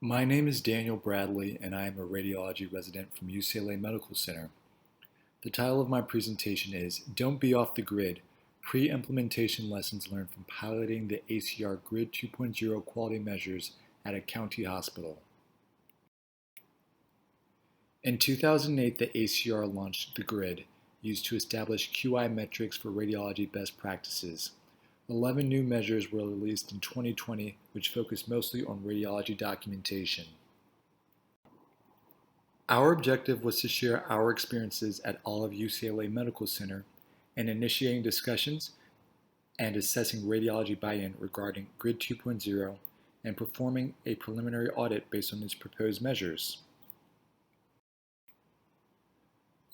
My name is Daniel Bradley, and I am a radiology resident from UCLA Medical Center. The title of my presentation is Don't Be Off the Grid, Pre-Implementation Lessons Learned from Piloting the ACR Grid 2.0 Quality Measures at a County Hospital. In 2008, the ACR launched the Grid, used to establish QI metrics for radiology best practices. 11 new measures were released in 2020, which focused mostly on radiology documentation. Our objective was to share our experiences at Olive UCLA Medical Center in initiating discussions and assessing radiology buy-in regarding Grid 2.0 and performing a preliminary audit based on its proposed measures.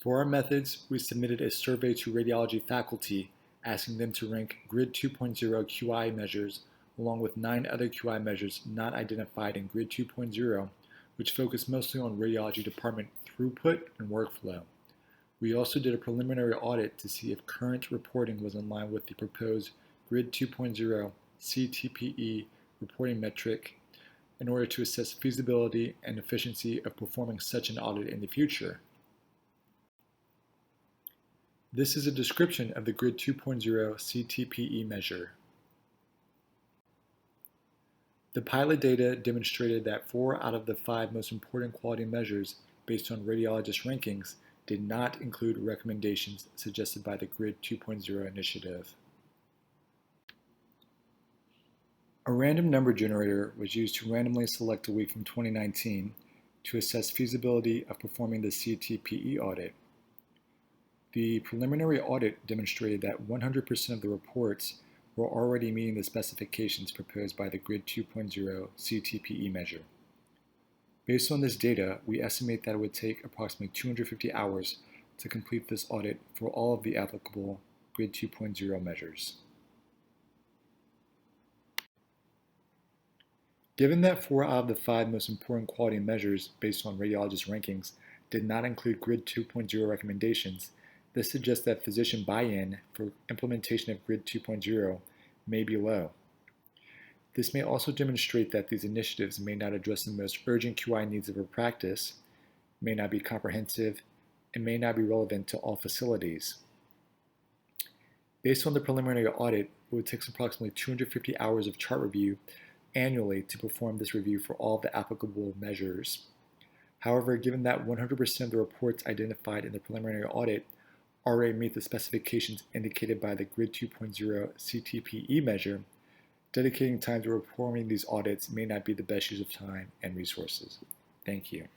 For our methods, we submitted a survey to radiology faculty asking them to rank Grid 2.0 QI measures along with 9 other QI measures not identified in Grid 2.0, which focused mostly on radiology department throughput and workflow. We also did a preliminary audit to see if current reporting was in line with the proposed Grid 2.0 CTPE reporting metric in order to assess feasibility and efficiency of performing such an audit in the future. This is a description of the Grid 2.0 CTPE measure. The pilot data demonstrated that 4 out of the 5 most important quality measures based on radiologist rankings did not include recommendations suggested by the Grid 2.0 initiative. A random number generator was used to randomly select a week from 2019 to assess feasibility of performing the CTPE audit. The preliminary audit demonstrated that 100% of the reports were already meeting the specifications proposed by the Grid 2.0 CTPE measure. Based on this data, we estimate that it would take approximately 250 hours to complete this audit for all of the applicable Grid 2.0 measures. Given that 4 out of the 5 most important quality measures based on radiologist rankings did not include Grid 2.0 recommendations, this suggests that physician buy-in for implementation of Grid 2.0 may be low. This may also demonstrate that these initiatives may not address the most urgent QI needs of a practice, may not be comprehensive, and may not be relevant to all facilities. Based on the preliminary audit, it would take approximately 250 hours of chart review annually to perform this review for all of the applicable measures. However, given that 100% of the reports identified in the preliminary audit already meet the specifications indicated by the Grid 2.0 CTPE measure, dedicating time to performing these audits may not be the best use of time and resources. Thank you.